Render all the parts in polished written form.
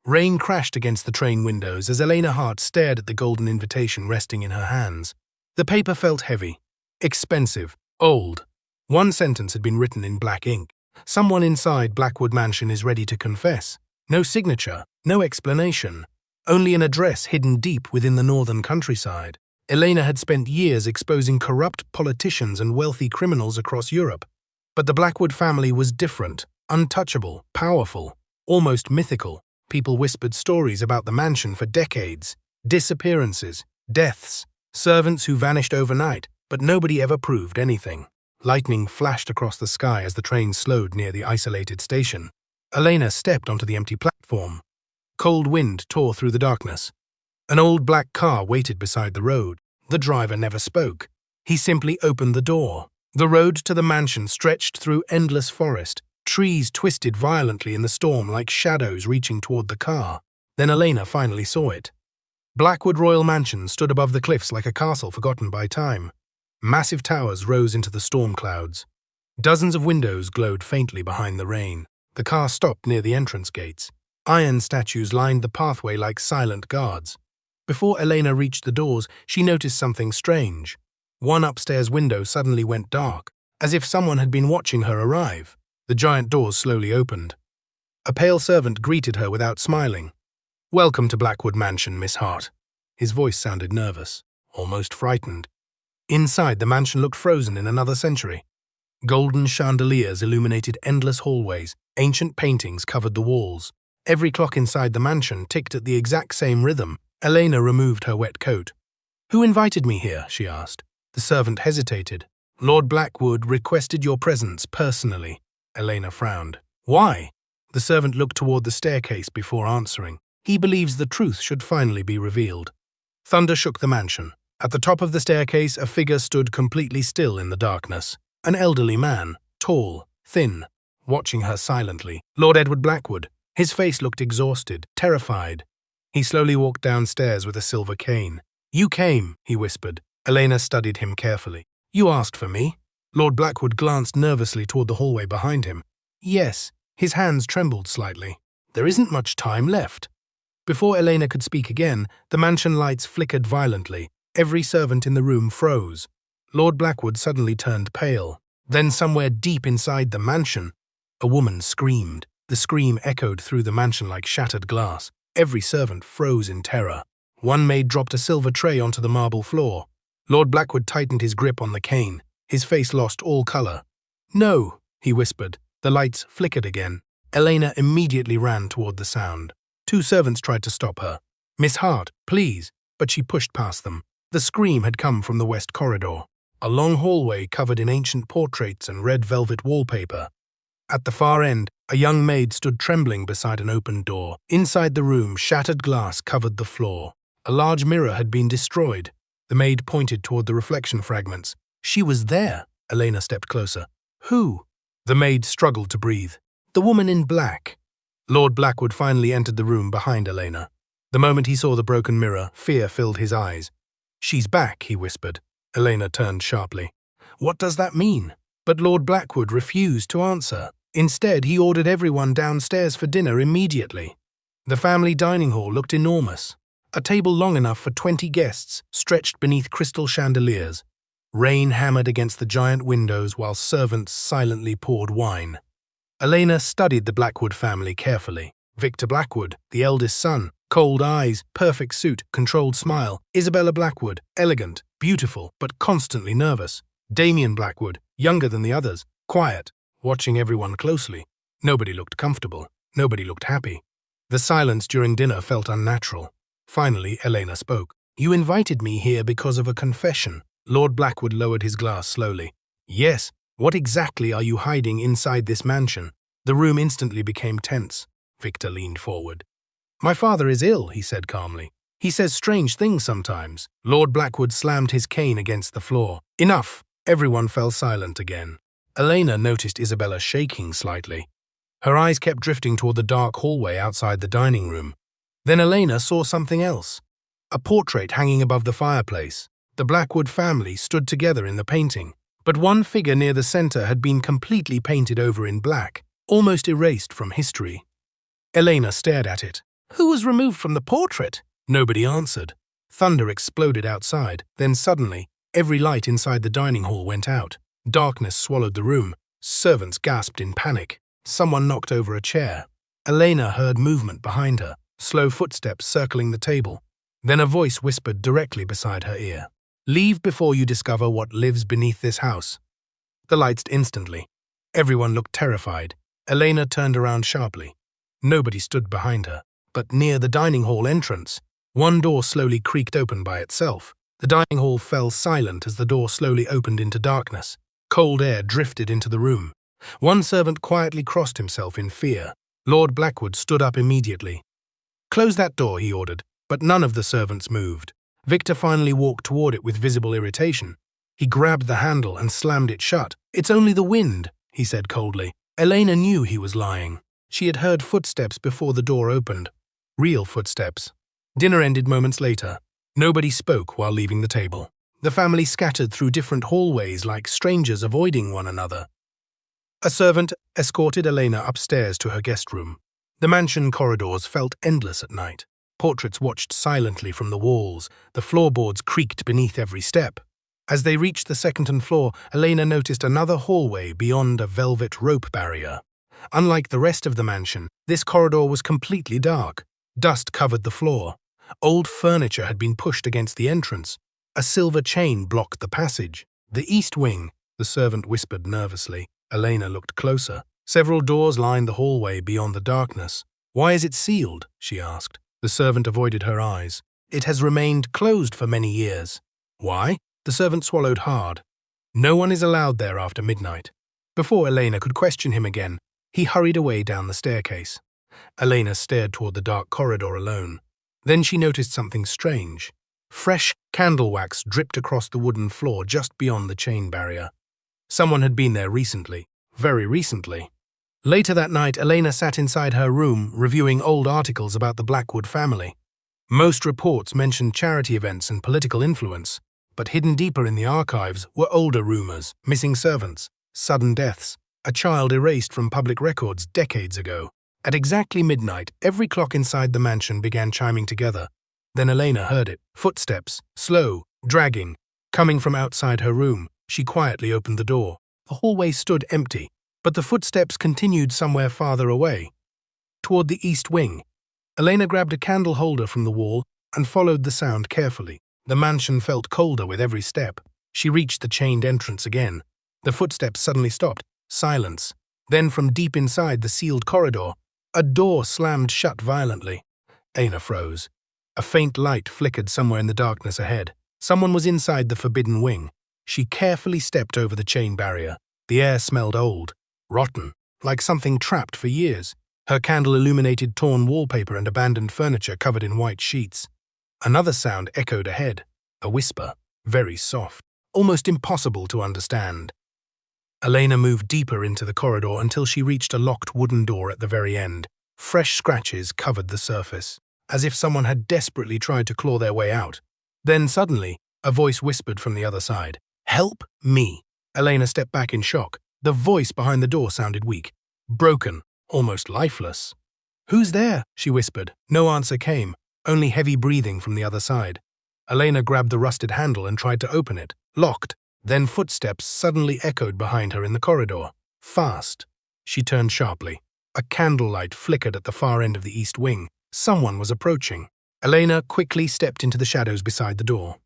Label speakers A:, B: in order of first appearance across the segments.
A: Rain crashed against the train windows as Elena Hart stared at the golden invitation resting in her hands. The paper felt heavy, expensive, old. One sentence had been written in black ink. Someone inside Blackwood Mansion is ready to confess. No signature, no explanation. Only an address hidden deep within the northern countryside. Elena had spent years exposing corrupt politicians and wealthy criminals across Europe. But the Blackwood family was different, untouchable, powerful, almost mythical. People whispered stories about the mansion for decades. Disappearances, deaths, servants who vanished overnight, but nobody ever proved anything. Lightning flashed across the sky as the train slowed near the isolated station. Elena stepped onto the empty platform. Cold wind tore through the darkness. An old black car waited beside the road. The driver never spoke. He simply opened the door. The road to the mansion stretched through endless forest. Trees twisted violently in the storm like shadows reaching toward the car. Then Elena finally saw it. Blackwood Royal Mansion stood above the cliffs like a castle forgotten by time. Massive towers rose into the storm clouds. Dozens of windows glowed faintly behind the rain. The car stopped near the entrance gates. Iron statues lined the pathway like silent guards. Before Elena reached the doors, she noticed something strange. One upstairs window suddenly went dark, as if someone had been watching her arrive. The giant doors slowly opened. A pale servant greeted her without smiling. "Welcome to Blackwood Mansion, Miss Hart." His voice sounded nervous, almost frightened. Inside, the mansion looked frozen in another century. Golden chandeliers illuminated endless hallways. Ancient paintings covered the walls. Every clock inside the mansion ticked at the exact same rhythm. Elena removed her wet coat. "Who invited me here?" she asked. The servant hesitated. "Lord Blackwood requested your presence personally." Elena frowned. "Why?" The servant looked toward the staircase before answering. "He believes the truth should finally be revealed." Thunder shook the mansion. At the top of the staircase, a figure stood completely still in the darkness. An elderly man, tall, thin, watching her silently. Lord Edward Blackwood. His face looked exhausted, terrified. He slowly walked downstairs with a silver cane. "You came," he whispered. Elena studied him carefully. "You asked for me?" Lord Blackwood glanced nervously toward the hallway behind him. "Yes." His hands trembled slightly. "There isn't much time left." Before Elena could speak again, the mansion lights flickered violently. Every servant in the room froze. Lord Blackwood suddenly turned pale. Then somewhere deep inside the mansion, a woman screamed. The scream echoed through the mansion like shattered glass. Every servant froze in terror. One maid dropped a silver tray onto the marble floor. Lord Blackwood tightened his grip on the cane. His face lost all color. "No," he whispered. The lights flickered again. Elena immediately ran toward the sound. Two servants tried to stop her. "Miss Hart, please," but she pushed past them. The scream had come from the west corridor, a long hallway covered in ancient portraits and red velvet wallpaper. At the far end, a young maid stood trembling beside an open door. Inside the room, shattered glass covered the floor. A large mirror had been destroyed. The maid pointed toward the reflection fragments. "She was there." Elena stepped closer. "Who?" The maid struggled to breathe. "The woman in black." Lord Blackwood finally entered the room behind Elena. The moment he saw the broken mirror, fear filled his eyes. "She's back," he whispered. Elena turned sharply. "What does that mean?" But Lord Blackwood refused to answer. Instead, he ordered everyone downstairs for dinner immediately. The family dining hall looked enormous. A table long enough for 20 guests stretched beneath crystal chandeliers. Rain hammered against the giant windows while servants silently poured wine. Elena studied the Blackwood family carefully. Victor Blackwood, the eldest son, cold eyes, perfect suit, controlled smile. Isabella Blackwood, elegant, beautiful, but constantly nervous. Damien Blackwood, younger than the others, quiet, watching everyone closely. Nobody looked comfortable. Nobody looked happy. The silence during dinner felt unnatural. Finally, Elena spoke. "You invited me here because of a confession." Lord Blackwood lowered his glass slowly. "Yes. What exactly are you hiding inside this mansion?" The room instantly became tense. Victor leaned forward. "My father is ill," he said calmly. "He says strange things sometimes." Lord Blackwood slammed his cane against the floor. "Enough!" Everyone fell silent again. Elena noticed Isabella shaking slightly. Her eyes kept drifting toward the dark hallway outside the dining room. Then Elena saw something else. A portrait hanging above the fireplace. The Blackwood family stood together in the painting, but one figure near the center had been completely painted over in black, almost erased from history. Elena stared at it. Who was removed from the portrait? Nobody answered. Thunder exploded outside. Then suddenly, every light inside the dining hall went out. Darkness swallowed the room. Servants gasped in panic. Someone knocked over a chair. Elena heard movement behind her, slow footsteps circling the table. Then a voice whispered directly beside her ear. "Leave before you discover what lives beneath this house." The lights instantly. Everyone looked terrified. Elena turned around sharply. Nobody stood behind her, but near the dining hall entrance, one door slowly creaked open by itself. The dining hall fell silent as the door slowly opened into darkness. Cold air drifted into the room. One servant quietly crossed himself in fear. Lord Blackwood stood up immediately. "Close that door," he ordered, but none of the servants moved. Victor finally walked toward it with visible irritation. He grabbed the handle and slammed it shut. "It's only the wind," he said coldly. Elena knew he was lying. She had heard footsteps before the door opened. Real footsteps. Dinner ended moments later. Nobody spoke while leaving the table. The family scattered through different hallways like strangers avoiding one another. A servant escorted Elena upstairs to her guest room. The mansion corridors felt endless at night. Portraits watched silently from the walls. The floorboards creaked beneath every step. As they reached the second floor, Elena noticed another hallway beyond a velvet rope barrier. Unlike the rest of the mansion, this corridor was completely dark. Dust covered the floor. Old furniture had been pushed against the entrance. A silver chain blocked the passage. "The east wing," the servant whispered nervously. Elena looked closer. Several doors lined the hallway beyond the darkness. "Why is it sealed?" she asked. The servant avoided her eyes. "It has remained closed for many years." "Why?" The servant swallowed hard. "No one is allowed there after midnight." Before Elena could question him again, he hurried away down the staircase. Elena stared toward the dark corridor alone. Then she noticed something strange. Fresh candle wax dripped across the wooden floor just beyond the chain barrier. Someone had been there recently, very recently. Later that night, Elena sat inside her room, reviewing old articles about the Blackwood family. Most reports mentioned charity events and political influence, but hidden deeper in the archives were older rumors, missing servants, sudden deaths, a child erased from public records decades ago. At exactly midnight, every clock inside the mansion began chiming together. Then Elena heard it. Footsteps, slow, dragging, coming from outside her room. She quietly opened the door. The hallway stood empty, but the footsteps continued somewhere farther away, toward the east wing. Elena grabbed a candle holder from the wall and followed the sound carefully. The mansion felt colder with every step. She reached the chained entrance again. The footsteps suddenly stopped. Silence. Then from deep inside the sealed corridor, a door slammed shut violently. Elena froze. A faint light flickered somewhere in the darkness ahead. Someone was inside the forbidden wing. She carefully stepped over the chain barrier. The air smelled old, rotten, like something trapped for years. Her candle illuminated torn wallpaper and abandoned furniture covered in white sheets. Another sound echoed ahead, a whisper, very soft, almost impossible to understand. Elena moved deeper into the corridor until she reached a locked wooden door at the very end. Fresh scratches covered the surface, as if someone had desperately tried to claw their way out. Then suddenly, a voice whispered from the other side, "Help me." Elena stepped back in shock. The voice behind the door sounded weak, broken, almost lifeless. "Who's there?" she whispered. No answer came, only heavy breathing from the other side. Elena grabbed the rusted handle and tried to open it. Locked. Then footsteps suddenly echoed behind her in the corridor. Fast. She turned sharply. A candlelight flickered at the far end of the east wing. Someone was approaching. Elena quickly stepped into the shadows beside the door.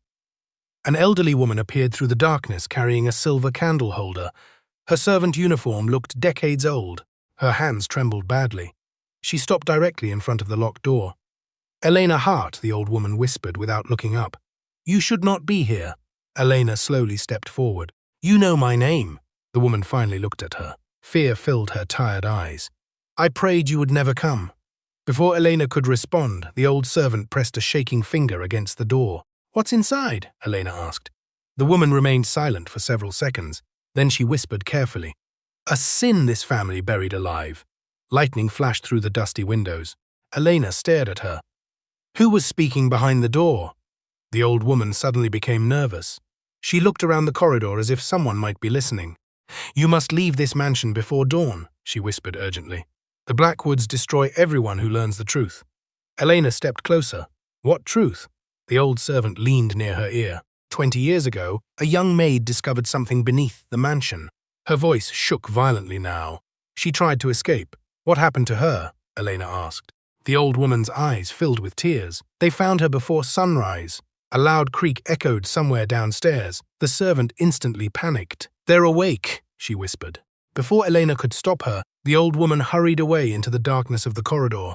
A: An elderly woman appeared through the darkness carrying a silver candle holder. Her servant uniform looked decades old. Her hands trembled badly. She stopped directly in front of the locked door. "Elena Hart," the old woman whispered without looking up. "You should not be here." Elena slowly stepped forward. "You know my name." The woman finally looked at her. Fear filled her tired eyes. "I prayed you would never come." Before Elena could respond, the old servant pressed a shaking finger against the door. "What's inside?" Elena asked. The woman remained silent for several seconds. Then she whispered carefully, "A sin this family buried alive." Lightning flashed through the dusty windows. Elena stared at her. Who was speaking behind the door? The old woman suddenly became nervous. She looked around the corridor as if someone might be listening. "You must leave this mansion before dawn," she whispered urgently. "The Blackwoods destroy everyone who learns the truth." Elena stepped closer. What truth? The old servant leaned near her ear. 20 years ago, a young maid discovered something beneath the mansion. Her voice shook violently now. She tried to escape. What happened to her? Elena asked. The old woman's eyes filled with tears. They found her before sunrise. A loud creak echoed somewhere downstairs. The servant instantly panicked. They're awake, she whispered. Before Elena could stop her, the old woman hurried away into the darkness of the corridor.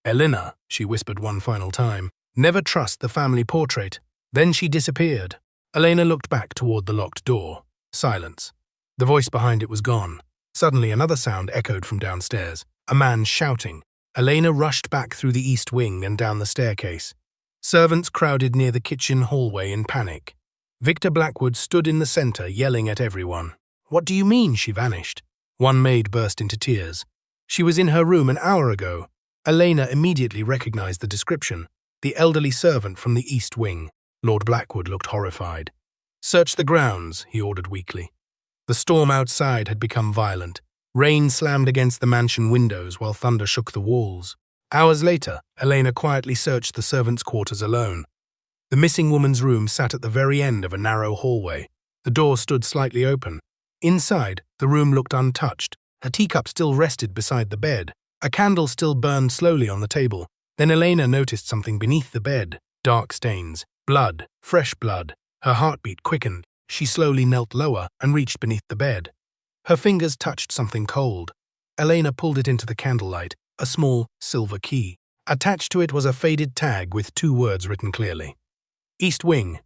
A: Elena, she whispered one final time, never trust the family portrait. Then she disappeared. Elena looked back toward the locked door. Silence. The voice behind it was gone. Suddenly another sound echoed from downstairs. A man shouting. Elena rushed back through the east wing and down the staircase. Servants crowded near the kitchen hallway in panic. Victor Blackwood stood in the center, yelling at everyone. What do you mean she vanished? One maid burst into tears. She was in her room an hour ago. Elena immediately recognized the description. The elderly servant from the east wing. Lord Blackwood looked horrified. Search the grounds, he ordered weakly. The storm outside had become violent. Rain slammed against the mansion windows while thunder shook the walls. Hours later, Elena quietly searched the servants' quarters alone. The missing woman's room sat at the very end of a narrow hallway. The door stood slightly open. Inside, the room looked untouched. A teacup still rested beside the bed. A candle still burned slowly on the table. Then Elena noticed something beneath the bed. Dark stains. Blood. Fresh blood. Her heartbeat quickened. She slowly knelt lower and reached beneath the bed. Her fingers touched something cold. Elena pulled it into the candlelight, a small silver key. Attached to it was a faded tag with 2 words written clearly. East Wing.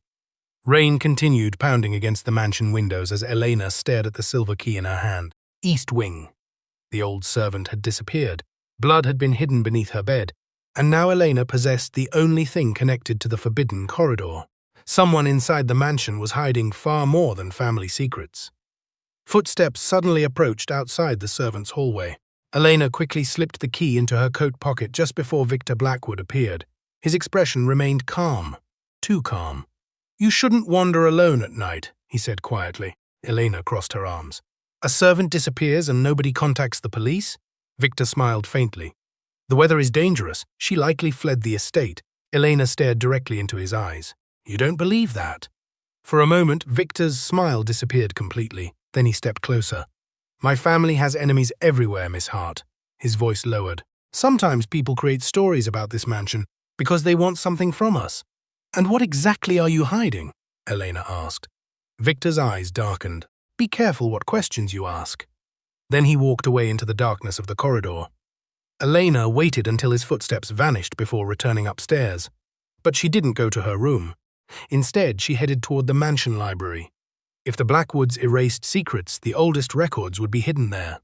A: Rain continued pounding against the mansion windows as Elena stared at the silver key in her hand. East Wing. The old servant had disappeared. Blood had been hidden beneath her bed, and now Elena possessed the only thing connected to the forbidden corridor. Someone inside the mansion was hiding far more than family secrets. Footsteps suddenly approached outside the servants' hallway. Elena quickly slipped the key into her coat pocket just before Victor Blackwood appeared. His expression remained calm. Too calm. You shouldn't wander alone at night, he said quietly. Elena crossed her arms. A servant disappears and nobody contacts the police? Victor smiled faintly. The weather is dangerous. She likely fled the estate. Elena stared directly into his eyes. You don't believe that? For a moment, Victor's smile disappeared completely. Then he stepped closer. My family has enemies everywhere, Miss Hart. His voice lowered. Sometimes people create stories about this mansion because they want something from us. And what exactly are you hiding? Elena asked. Victor's eyes darkened. Be careful what questions you ask. Then he walked away into the darkness of the corridor. Elena waited until his footsteps vanished before returning upstairs. But she didn't go to her room. Instead, she headed toward the mansion library. If the Blackwoods erased secrets, the oldest records would be hidden there.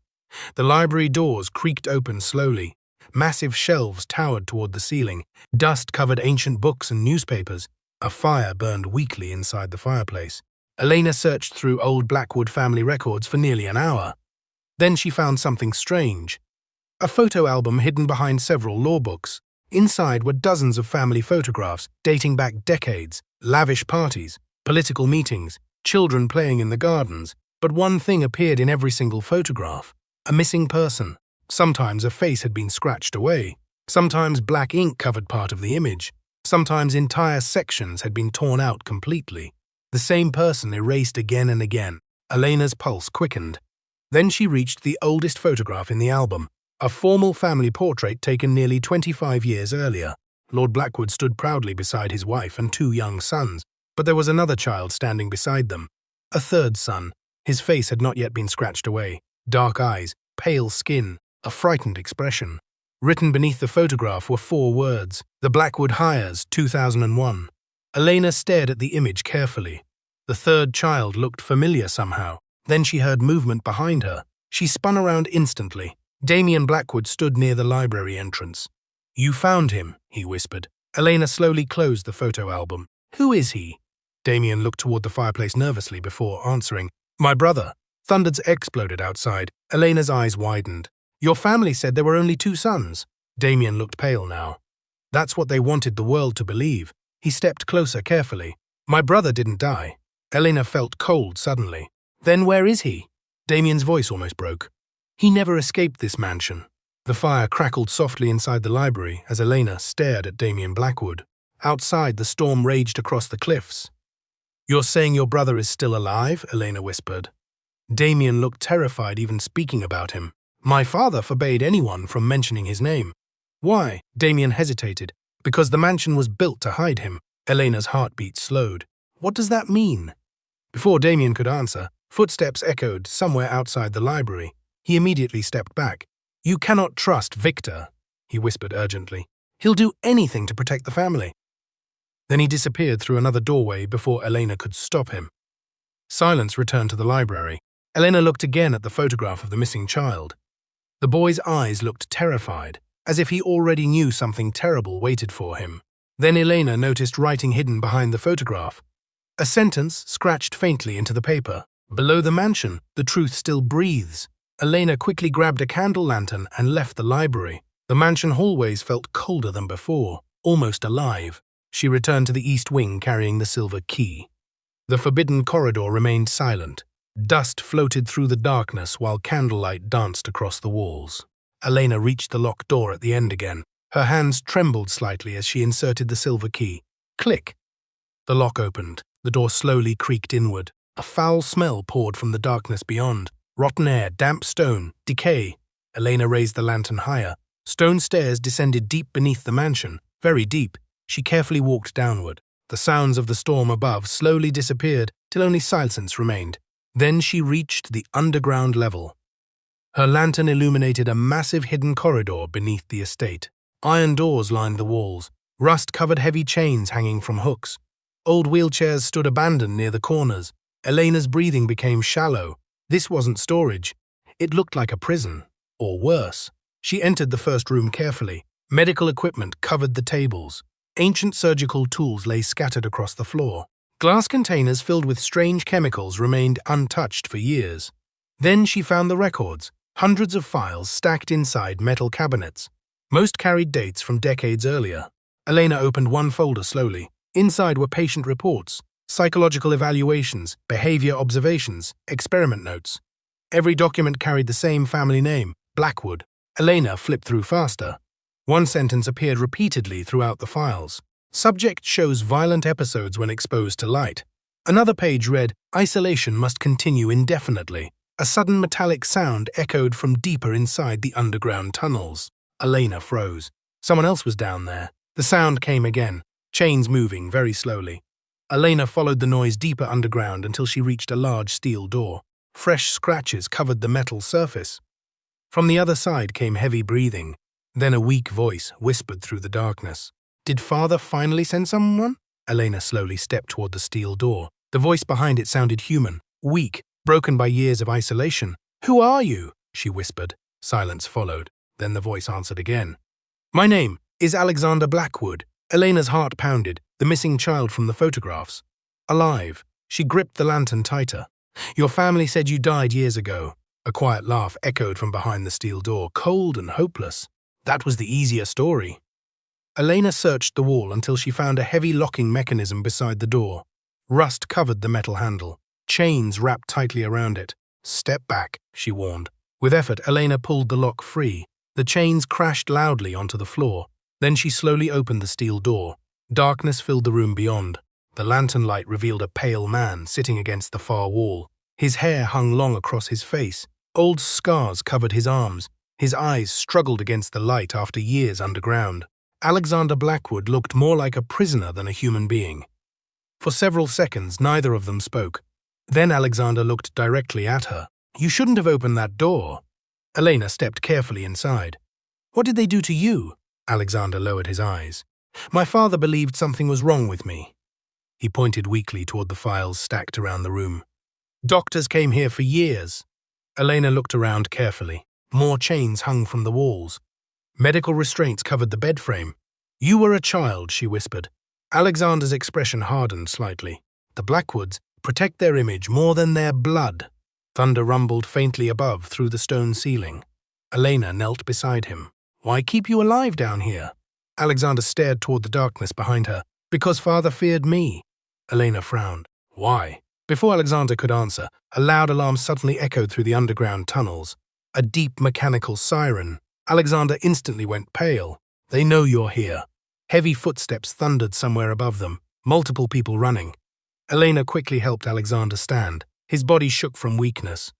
A: The library doors creaked open slowly. Massive shelves towered toward the ceiling. Dust covered ancient books and newspapers. A fire burned weakly inside the fireplace. Elena searched through old Blackwood family records for nearly an hour. Then she found something strange. A photo album hidden behind several law books. Inside were dozens of family photographs dating back decades, lavish parties, political meetings, children playing in the gardens. But one thing appeared in every single photograph. A missing person. Sometimes a face had been scratched away. Sometimes black ink covered part of the image. Sometimes entire sections had been torn out completely. The same person erased again and again. Elena's pulse quickened. Then she reached the oldest photograph in the album, a formal family portrait taken nearly 25 years earlier. Lord Blackwood stood proudly beside his wife and 2 young sons, but there was another child standing beside them. A third son. His face had not yet been scratched away. Dark eyes, pale skin, a frightened expression. Written beneath the photograph were 4 words. The Blackwood Hires, 2001. Elena stared at the image carefully. The third child looked familiar somehow. Then she heard movement behind her. She spun around instantly. Damien Blackwood stood near the library entrance. You found him, he whispered. Elena slowly closed the photo album. Who is he? Damien looked toward the fireplace nervously before answering. My brother. Thunders exploded outside. Elena's eyes widened. Your family said there were only 2 sons. Damien looked pale now. That's what they wanted the world to believe. He stepped closer carefully. My brother didn't die. Elena felt cold suddenly. Then where is he? Damien's voice almost broke. He never escaped this mansion. The fire crackled softly inside the library as Elena stared at Damien Blackwood. Outside, the storm raged across the cliffs. "You're saying your brother is still alive?" Elena whispered. Damien looked terrified even speaking about him. "My father forbade anyone from mentioning his name." "Why?" Damien hesitated. "Because the mansion was built to hide him." Elena's heartbeat slowed. "What does that mean?" Before Damien could answer, footsteps echoed somewhere outside the library. He immediately stepped back. "You cannot trust Victor," he whispered urgently. "He'll do anything to protect the family." Then he disappeared through another doorway before Elena could stop him. Silence returned to the library. Elena looked again at the photograph of the missing child. The boy's eyes looked terrified, as if he already knew something terrible waited for him. Then Elena noticed writing hidden behind the photograph. A sentence scratched faintly into the paper. "Below the mansion, the truth still breathes." Elena quickly grabbed a candle lantern and left the library. The mansion hallways felt colder than before, almost alive. She returned to the east wing carrying the silver key. The forbidden corridor remained silent. Dust floated through the darkness while candlelight danced across the walls. Elena reached the locked door at the end again. Her hands trembled slightly as she inserted the silver key. Click! The lock opened. The door slowly creaked inward. A foul smell poured from the darkness beyond. Rotten air, damp stone, decay. Elena raised the lantern higher. Stone stairs descended deep beneath the mansion, very deep. She carefully walked downward. The sounds of the storm above slowly disappeared till only silence remained. Then she reached the underground level. Her lantern illuminated a massive hidden corridor beneath the estate. Iron doors lined the walls, rust-covered heavy chains hanging from hooks. Old wheelchairs stood abandoned near the corners. Elena's breathing became shallow. This wasn't storage. It looked like a prison, or worse. She entered the first room carefully. Medical equipment covered the tables. Ancient surgical tools lay scattered across the floor. Glass containers filled with strange chemicals remained untouched for years. Then she found the records, hundreds of files stacked inside metal cabinets. Most carried dates from decades earlier. Elena opened one folder slowly. Inside were patient reports, psychological evaluations, behavior observations, experiment notes. Every document carried the same family name, Blackwood. Elena flipped through faster. One sentence appeared repeatedly throughout the files. Subject shows violent episodes when exposed to light. Another page read, "Isolation must continue indefinitely." A sudden metallic sound echoed from deeper inside the underground tunnels. Elena froze. Someone else was down there. The sound came again, chains moving very slowly. Elena followed the noise deeper underground until she reached a large steel door. Fresh scratches covered the metal surface. From the other side came heavy breathing. Then a weak voice whispered through the darkness. "Did Father finally send someone?" Elena slowly stepped toward the steel door. The voice behind it sounded human, weak, broken by years of isolation. "Who are you?" she whispered. Silence followed. Then the voice answered again. "My name is Alexander Blackwood." Elena's heart pounded, the missing child from the photographs. Alive. She gripped the lantern tighter. "Your family said you died years ago." A quiet laugh echoed from behind the steel door, cold and hopeless. That was the easier story. Elena searched the wall until she found a heavy locking mechanism beside the door. Rust covered the metal handle, chains wrapped tightly around it. "Step back," she warned. With effort, Elena pulled the lock free. The chains crashed loudly onto the floor. Then she slowly opened the steel door. Darkness filled the room beyond. The lantern light revealed a pale man sitting against the far wall. His hair hung long across his face. Old scars covered his arms. His eyes struggled against the light after years underground. Alexander Blackwood looked more like a prisoner than a human being. For several seconds, neither of them spoke. Then Alexander looked directly at her. "You shouldn't have opened that door." Elena stepped carefully inside. "What did they do to you?" Alexander lowered his eyes. "My father believed something was wrong with me." He pointed weakly toward the files stacked around the room. "Doctors came here for years." Elena looked around carefully. More chains hung from the walls. Medical restraints covered the bed frame. "You were a child," she whispered. Alexander's expression hardened slightly. "The Blackwoods protect their image more than their blood." Thunder rumbled faintly above through the stone ceiling. Elena knelt beside him. "Why keep you alive down here?" Alexander stared toward the darkness behind her. "Because Father feared me." Elena frowned. "Why?" Before Alexander could answer, a loud alarm suddenly echoed through the underground tunnels. A deep mechanical siren. Alexander instantly went pale. They know you're here. Heavy footsteps thundered somewhere above them, multiple people running. Elena quickly helped Alexander stand. His body shook from weakness.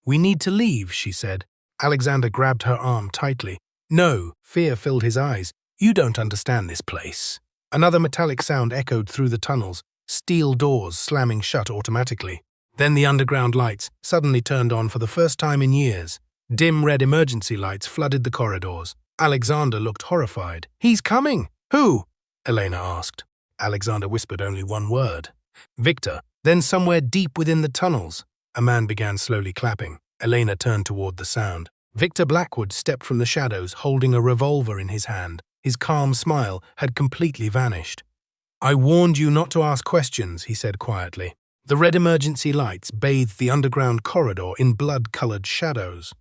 A: We need to leave, she said. Alexander grabbed her arm tightly. No, fear filled his eyes. You don't understand this place. Another metallic sound echoed through the tunnels, steel doors slamming shut automatically. Then the underground lights suddenly turned on for the first time in years. Dim red emergency lights flooded the corridors. Alexander looked horrified. He's coming! Who? Elena asked. Alexander whispered only one word. Victor. Then somewhere deep within the tunnels, a man began slowly clapping. Elena turned toward the sound. Victor Blackwood stepped from the shadows, holding a revolver in his hand. His calm smile had completely vanished. I warned you not to ask questions, he said quietly. The red emergency lights bathed the underground corridor in blood-colored shadows.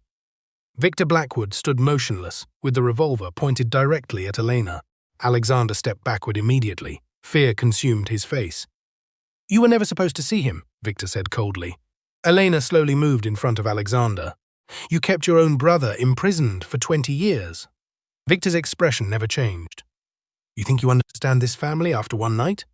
A: Victor Blackwood stood motionless, with the revolver pointed directly at Elena. Alexander stepped backward immediately. Fear consumed his face. You were never supposed to see him, Victor said coldly. Elena slowly moved in front of Alexander. You kept your own brother imprisoned for 20 years. Victor's expression never changed. You think you understand this family after one night?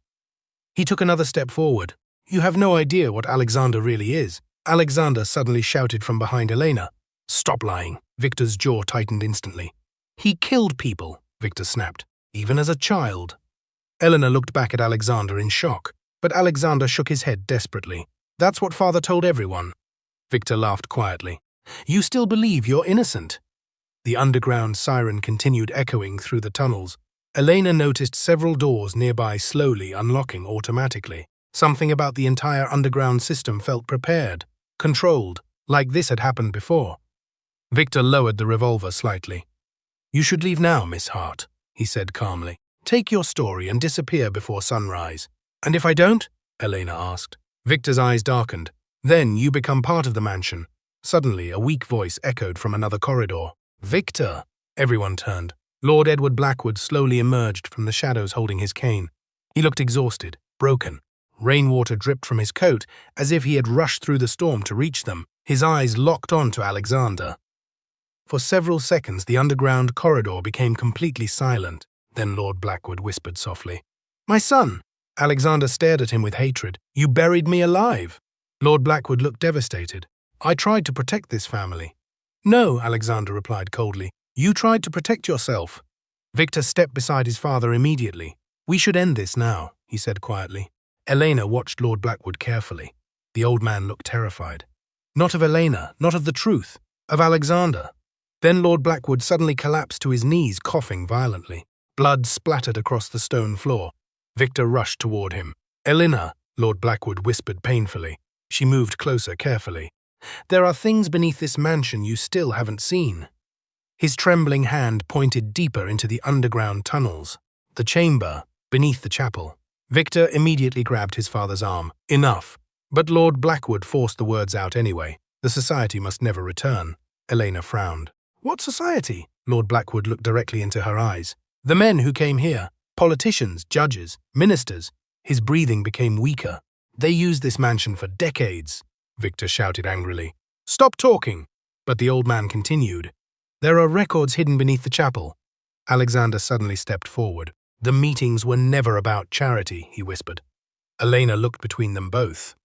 A: He took another step forward. You have no idea what Alexander really is. Alexander suddenly shouted from behind Elena. Stop lying. Victor's jaw tightened instantly. He killed people, Victor snapped, even as a child. Elena looked back at Alexander in shock, but Alexander shook his head desperately. That's what father told everyone. Victor laughed quietly. You still believe you're innocent? The underground siren continued echoing through the tunnels. Elena noticed several doors nearby slowly unlocking automatically. Something about the entire underground system felt prepared, controlled, like this had happened before. Victor lowered the revolver slightly. You should leave now, Miss Hart, he said calmly. Take your story and disappear before sunrise. And if I don't? Elena asked. Victor's eyes darkened. Then you become part of the mansion. Suddenly, a weak voice echoed from another corridor. Victor! Everyone turned. Lord Edward Blackwood slowly emerged from the shadows holding his cane. He looked exhausted, broken. Rainwater dripped from his coat as if he had rushed through the storm to reach them. His eyes locked on to Alexander. For several seconds, the underground corridor became completely silent. Then Lord Blackwood whispered softly, My son! Alexander stared at him with hatred. You buried me alive. Lord Blackwood looked devastated. I tried to protect this family. No, Alexander replied coldly. You tried to protect yourself. Victor stepped beside his father immediately. We should end this now, he said quietly. Elena watched Lord Blackwood carefully. The old man looked terrified. Not of Elena, not of the truth, of Alexander. Then Lord Blackwood suddenly collapsed to his knees, coughing violently. Blood splattered across the stone floor. Victor rushed toward him. Elena, Lord Blackwood whispered painfully. She moved closer carefully. There are things beneath this mansion you still haven't seen. His trembling hand pointed deeper into the underground tunnels. The chamber, beneath the chapel. Victor immediately grabbed his father's arm. Enough. But Lord Blackwood forced the words out anyway. The society must never return. Elena frowned. What society? Lord Blackwood looked directly into her eyes. The men who came here. Politicians, judges, ministers. His breathing became weaker. They used this mansion for decades. Victor shouted angrily. Stop talking! But the old man continued. There are records hidden beneath the chapel. Alexander suddenly stepped forward. The meetings were never about charity, he whispered. Elena looked between them both.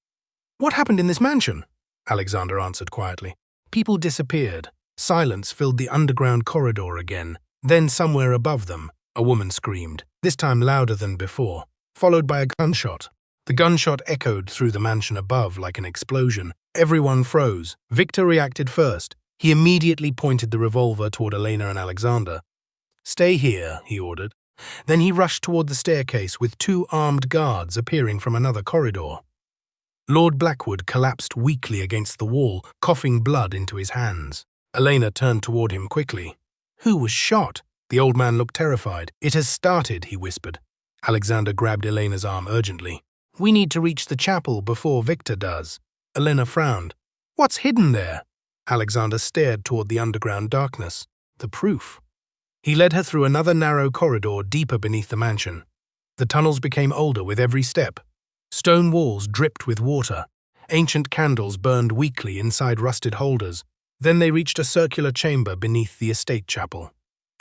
A: What happened in this mansion? Alexander answered quietly. People disappeared. Silence filled the underground corridor again. Then somewhere above them, a woman screamed, this time louder than before, followed by a gunshot. The gunshot echoed through the mansion above like an explosion. Everyone froze. Victor reacted first. He immediately pointed the revolver toward Elena and Alexander. Stay here, he ordered. Then he rushed toward the staircase with 2 armed guards appearing from another corridor. Lord Blackwood collapsed weakly against the wall, coughing blood into his hands. Elena turned toward him quickly. Who was shot? The old man looked terrified. It has started, he whispered. Alexander grabbed Elena's arm urgently. We need to reach the chapel before Victor does. Elena frowned. What's hidden there? Alexander stared toward the underground darkness. The proof. He led her through another narrow corridor deeper beneath the mansion. The tunnels became older with every step. Stone walls dripped with water. Ancient candles burned weakly inside rusted holders. Then they reached a circular chamber beneath the estate chapel.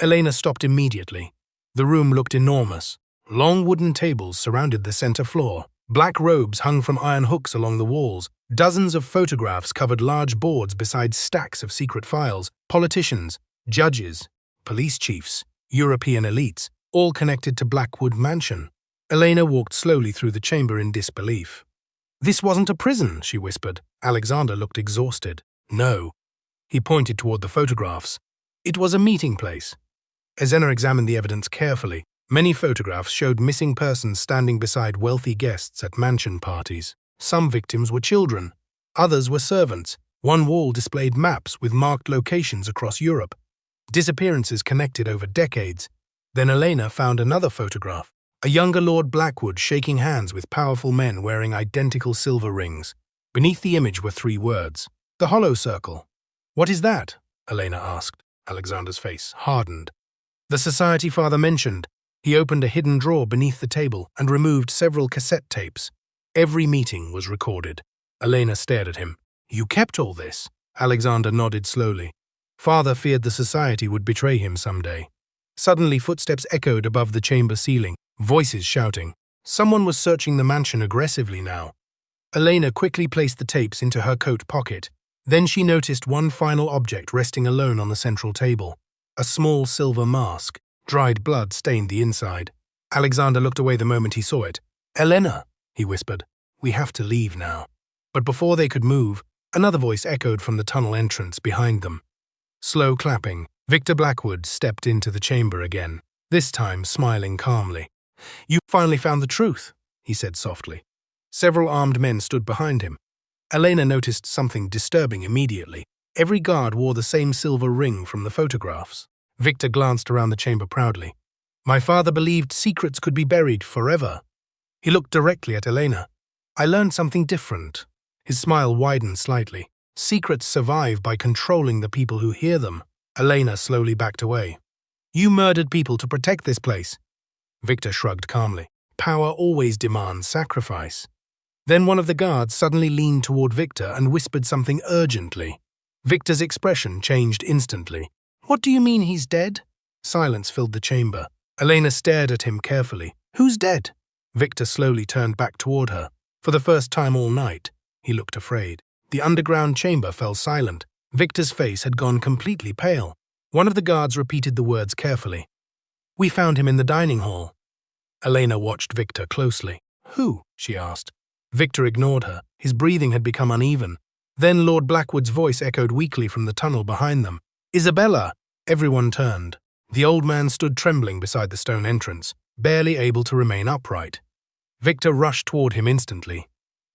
A: Elena stopped immediately. The room looked enormous. Long wooden tables surrounded the center floor. Black robes hung from iron hooks along the walls. Dozens of photographs covered large boards beside stacks of secret files. Politicians, judges, police chiefs, European elites, all connected to Blackwood Mansion. Elena walked slowly through the chamber in disbelief. "This wasn't a prison," she whispered. Alexander looked exhausted. "No." He pointed toward the photographs. "It was a meeting place." Elena examined the evidence carefully. Many photographs showed missing persons standing beside wealthy guests at mansion parties. Some victims were children. Others were servants. One wall displayed maps with marked locations across Europe. Disappearances connected over decades. Then Elena found another photograph. A younger Lord Blackwood shaking hands with powerful men wearing identical silver rings. Beneath the image were 3 words. "The Hollow Circle." "What is that?" Elena asked. Alexander's face hardened. "The society father mentioned." He opened a hidden drawer beneath the table and removed several cassette tapes. Every meeting was recorded. Elena stared at him. "You kept all this?" Alexander nodded slowly. Father feared the society would betray him someday. Suddenly footsteps echoed above the chamber ceiling, voices shouting. Someone was searching the mansion aggressively now. Elena quickly placed the tapes into her coat pocket. Then she noticed one final object resting alone on the central table. A small silver mask. Dried blood stained the inside. Alexander looked away the moment he saw it. "Elena," he whispered, "we have to leave now." But before they could move, another voice echoed from the tunnel entrance behind them. Slow clapping, Victor Blackwood stepped into the chamber again, this time smiling calmly. "You finally found the truth," he said softly. Several armed men stood behind him. Elena noticed something disturbing immediately. Every guard wore the same silver ring from the photographs. Victor glanced around the chamber proudly. "My father believed secrets could be buried forever." He looked directly at Elena. "I learned something different." His smile widened slightly. "Secrets survive by controlling the people who hear them." Elena slowly backed away. "You murdered people to protect this place." Victor shrugged calmly. "Power always demands sacrifice." Then one of the guards suddenly leaned toward Victor and whispered something urgently. Victor's expression changed instantly. "What do you mean he's dead?" Silence filled the chamber. Elena stared at him carefully. "Who's dead?" Victor slowly turned back toward her. For the first time all night, he looked afraid. The underground chamber fell silent. Victor's face had gone completely pale. One of the guards repeated the words carefully. "We found him in the dining hall." Elena watched Victor closely. "Who?" she asked. Victor ignored her. His breathing had become uneven. Then Lord Blackwood's voice echoed weakly from the tunnel behind them. "Isabella!" Everyone turned. The old man stood trembling beside the stone entrance, barely able to remain upright. Victor rushed toward him instantly.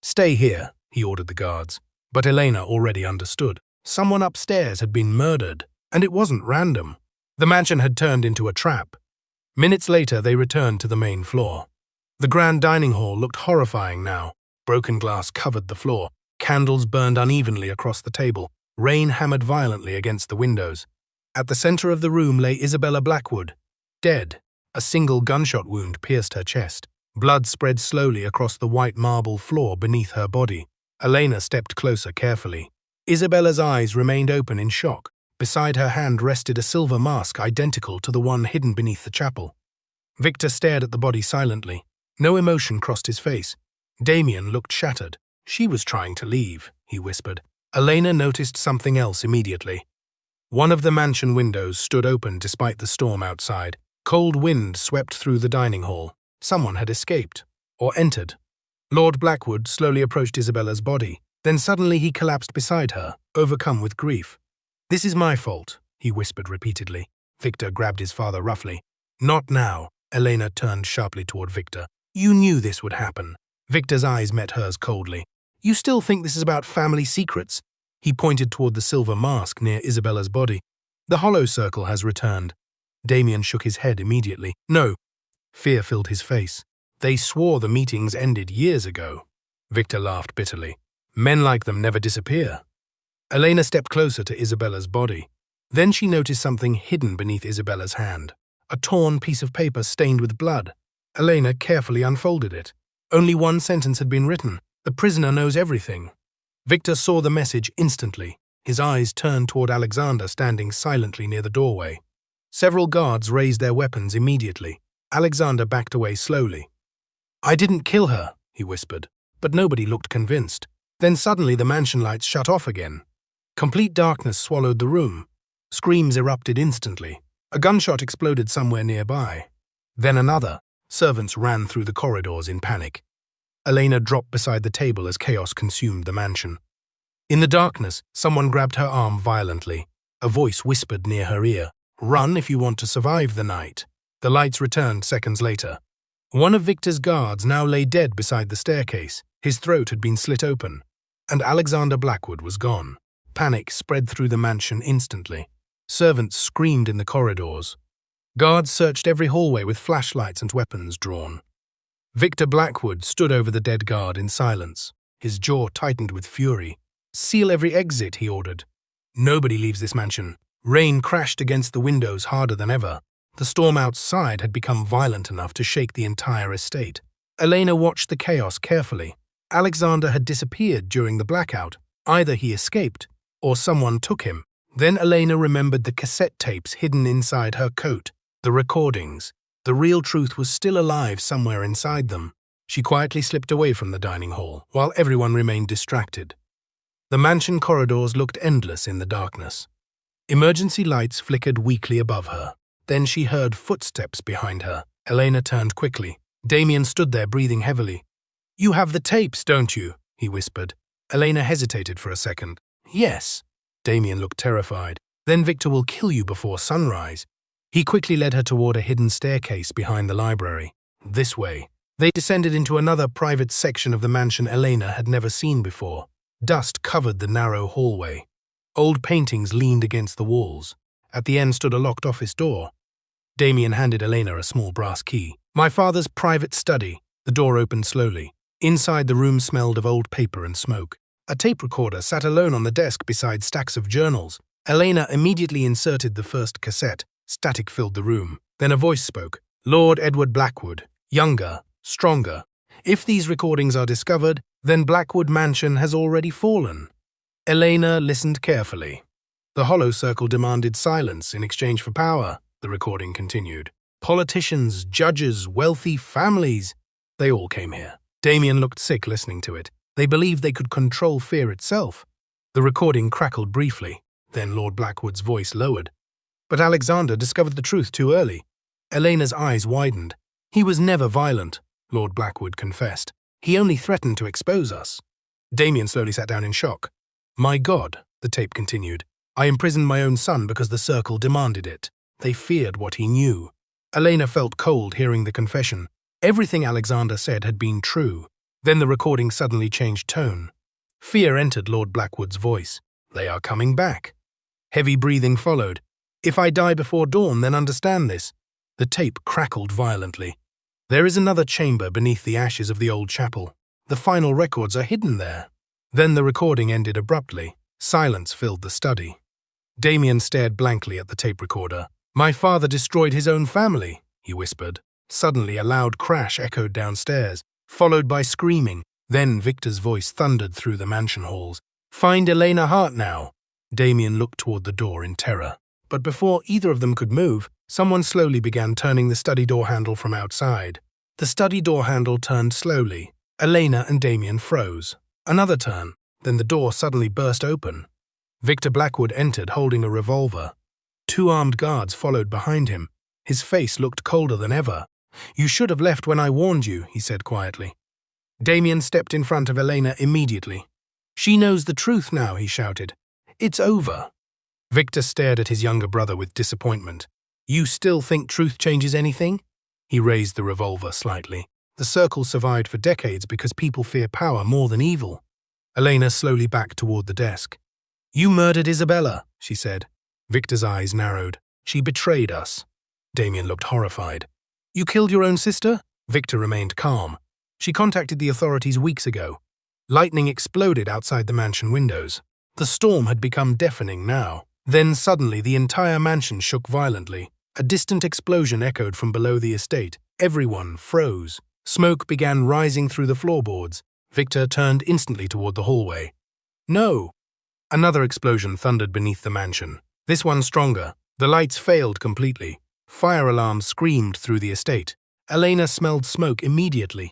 A: "Stay here," he ordered the guards. But Elena already understood. Someone upstairs had been murdered, and it wasn't random. The mansion had turned into a trap. Minutes later, they returned to the main floor. The grand dining hall looked horrifying now. Broken glass covered the floor. Candles burned unevenly across the table. Rain hammered violently against the windows. At the center of the room lay Isabella Blackwood, dead. A single gunshot wound pierced her chest. Blood spread slowly across the white marble floor beneath her body. Elena stepped closer carefully. Isabella's eyes remained open in shock. Beside her hand rested a silver mask identical to the one hidden beneath the chapel. Victor stared at the body silently. No emotion crossed his face. Damien looked shattered. "She was trying to leave," he whispered. Elena noticed something else immediately. One of the mansion windows stood open despite the storm outside. Cold wind swept through the dining hall. Someone had escaped, or entered. Lord Blackwood slowly approached Isabella's body. Then suddenly he collapsed beside her, overcome with grief. "This is my fault," he whispered repeatedly. Victor grabbed his father roughly. "Not now." Elena turned sharply toward Victor. "You knew this would happen." Victor's eyes met hers coldly. "You still think this is about family secrets?" He pointed toward the silver mask near Isabella's body. "The Hollow Circle has returned." Damien shook his head immediately. "No." Fear filled his face. "They swore the meetings ended years ago." Victor laughed bitterly. "Men like them never disappear." Elena stepped closer to Isabella's body. Then she noticed something hidden beneath Isabella's hand. A torn piece of paper stained with blood. Elena carefully unfolded it. Only one sentence had been written. "The prisoner knows everything." Victor saw the message instantly. His eyes turned toward Alexander standing silently near the doorway. Several guards raised their weapons immediately. Alexander backed away slowly. "I didn't kill her," he whispered, but nobody looked convinced. Then suddenly the mansion lights shut off again. Complete darkness swallowed the room. Screams erupted instantly. A gunshot exploded somewhere nearby. Then another. Servants ran through the corridors in panic. Elena dropped beside the table as chaos consumed the mansion. In the darkness, someone grabbed her arm violently. A voice whispered near her ear, "Run if you want to survive the night." The lights returned seconds later. One of Victor's guards now lay dead beside the staircase. His throat had been slit open, and Alexander Blackwood was gone. Panic spread through the mansion instantly. Servants screamed in the corridors. Guards searched every hallway with flashlights and weapons drawn. Victor Blackwood stood over the dead guard in silence. His jaw tightened with fury. "Seal every exit," he ordered. "Nobody leaves this mansion." Rain crashed against the windows harder than ever. The storm outside had become violent enough to shake the entire estate. Elena watched the chaos carefully. Alexander had disappeared during the blackout. Either he escaped, or someone took him. Then Elena remembered the cassette tapes hidden inside her coat. The recordings. The real truth was still alive somewhere inside them. She quietly slipped away from the dining hall, while everyone remained distracted. The mansion corridors looked endless in the darkness. Emergency lights flickered weakly above her. Then she heard footsteps behind her. Elena turned quickly. Damien stood there breathing heavily. "You have the tapes, don't you?" he whispered. Elena hesitated for a second. "Yes." Damien looked terrified. "Then Victor will kill you before sunrise." He quickly led her toward a hidden staircase behind the library. This way. They descended into another private section of the mansion Elena had never seen before. Dust covered the narrow hallway. Old paintings leaned against the walls. At the end stood a locked office door. Damien handed Elena a small brass key. "My father's private study." The door opened slowly. Inside, the room smelled of old paper and smoke. A tape recorder sat alone on the desk beside stacks of journals. Elena immediately inserted the first cassette. Static filled the room. Then a voice spoke. "Lord Edward Blackwood, younger, stronger. If these recordings are discovered, then Blackwood Mansion has already fallen." Elena listened carefully. "The Hollow Circle demanded silence in exchange for power," the recording continued. "Politicians, judges, wealthy families, they all came here." Damien looked sick listening to it. They believed they could control fear itself. The recording crackled briefly. Then Lord Blackwood's voice lowered. But Alexander discovered the truth too early. Elena's eyes widened. "He was never violent," Lord Blackwood confessed. "He only threatened to expose us." Damien slowly sat down in shock. "My God," the tape continued, "I imprisoned my own son because the Circle demanded it. They feared what he knew." Elena felt cold hearing the confession. Everything Alexander said had been true. Then the recording suddenly changed tone. Fear entered Lord Blackwood's voice. "They are coming back." Heavy breathing followed. "If I die before dawn, then understand this." The tape crackled violently. "There is another chamber beneath the ashes of the old chapel. The final records are hidden there." Then the recording ended abruptly. Silence filled the study. Damien stared blankly at the tape recorder. "My father destroyed his own family," he whispered. Suddenly a loud crash echoed downstairs, followed by screaming. Then Victor's voice thundered through the mansion halls. "Find Elena Hart now." Damien looked toward the door in terror. But before either of them could move, someone slowly began turning the study door handle from outside. The study door handle turned slowly. Elena and Damien froze. Another turn. Then the door suddenly burst open. Victor Blackwood entered holding a revolver. 2 armed guards followed behind him. His face looked colder than ever. "You should have left when I warned you," he said quietly. Damien stepped in front of Elena immediately. "She knows the truth now," he shouted. "It's over." Victor stared at his younger brother with disappointment. "You still think truth changes anything?" He raised the revolver slightly. "The Circle survived for decades because people fear power more than evil." Elena slowly backed toward the desk. "You murdered Isabella," she said. Victor's eyes narrowed. "She betrayed us." Damien looked horrified. "You killed your own sister?" Victor remained calm. "She contacted the authorities weeks ago." Lightning exploded outside the mansion windows. The storm had become deafening now. Then suddenly the entire mansion shook violently. A distant explosion echoed from below the estate. Everyone froze. Smoke began rising through the floorboards. Victor turned instantly toward the hallway. "No!" Another explosion thundered beneath the mansion, this one stronger. The lights failed completely. Fire alarms screamed through the estate. Elena smelled smoke immediately.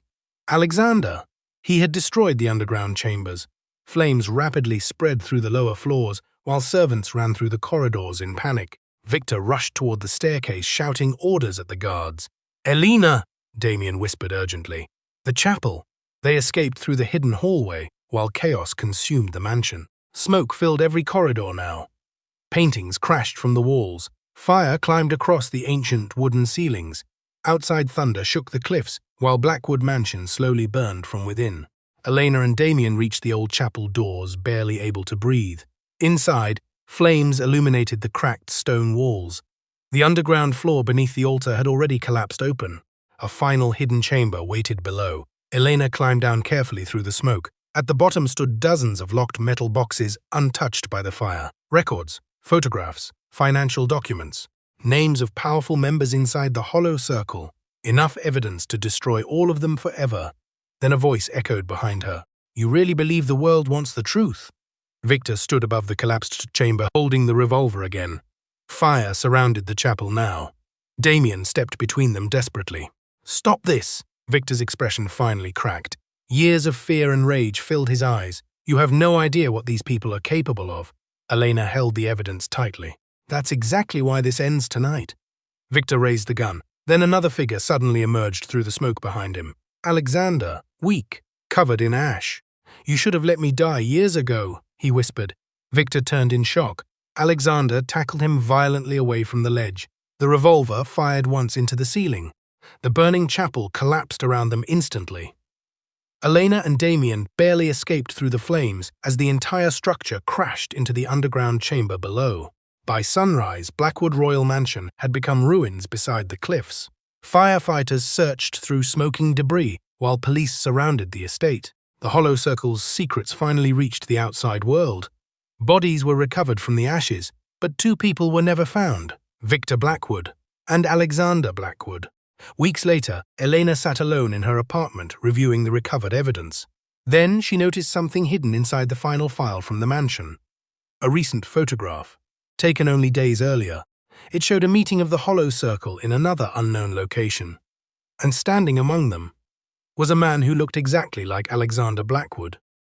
A: Alexander! He had destroyed the underground chambers. Flames rapidly spread through the lower floors, while servants ran through the corridors in panic. Victor rushed toward the staircase, shouting orders at the guards. "Elena!" Damien whispered urgently. "The chapel." They escaped through the hidden hallway, while chaos consumed the mansion. Smoke filled every corridor now. Paintings crashed from the walls. Fire climbed across the ancient wooden ceilings. Outside thunder shook the cliffs, while Blackwood Mansion slowly burned from within. Elena and Damien reached the old chapel doors, barely able to breathe. Inside, flames illuminated the cracked stone walls. The underground floor beneath the altar had already collapsed open. A final hidden chamber waited below. Elena climbed down carefully through the smoke. At the bottom stood dozens of locked metal boxes untouched by the fire. Records, photographs, financial documents, names of powerful members inside the hollow circle. Enough evidence to destroy all of them forever. Then a voice echoed behind her. "You really believe the world wants the truth?" Victor stood above the collapsed chamber, holding the revolver again. Fire surrounded the chapel now. Damien stepped between them desperately. "Stop this!" Victor's expression finally cracked. Years of fear and rage filled his eyes. "You have no idea what these people are capable of." Elena held the evidence tightly. "That's exactly why this ends tonight." Victor raised the gun. Then another figure suddenly emerged through the smoke behind him. Alexander, weak, covered in ash. "You should have let me die years ago," he whispered. Victor turned in shock. Alexander tackled him violently away from the ledge. The revolver fired once into the ceiling. The burning chapel collapsed around them instantly. Elena and Damien barely escaped through the flames as the entire structure crashed into the underground chamber below. By sunrise, Blackwood Royal Mansion had become ruins beside the cliffs. Firefighters searched through smoking debris while police surrounded the estate. The Hollow Circle's secrets finally reached the outside world. Bodies were recovered from the ashes, but two people were never found: Victor Blackwood and Alexander Blackwood. Weeks later, Elena sat alone in her apartment reviewing the recovered evidence. Then she noticed something hidden inside the final file from the mansion. A recent photograph, taken only days earlier. It showed a meeting of the Hollow Circle in another unknown location. And standing among them was a man who looked exactly like Alexander Blackwood.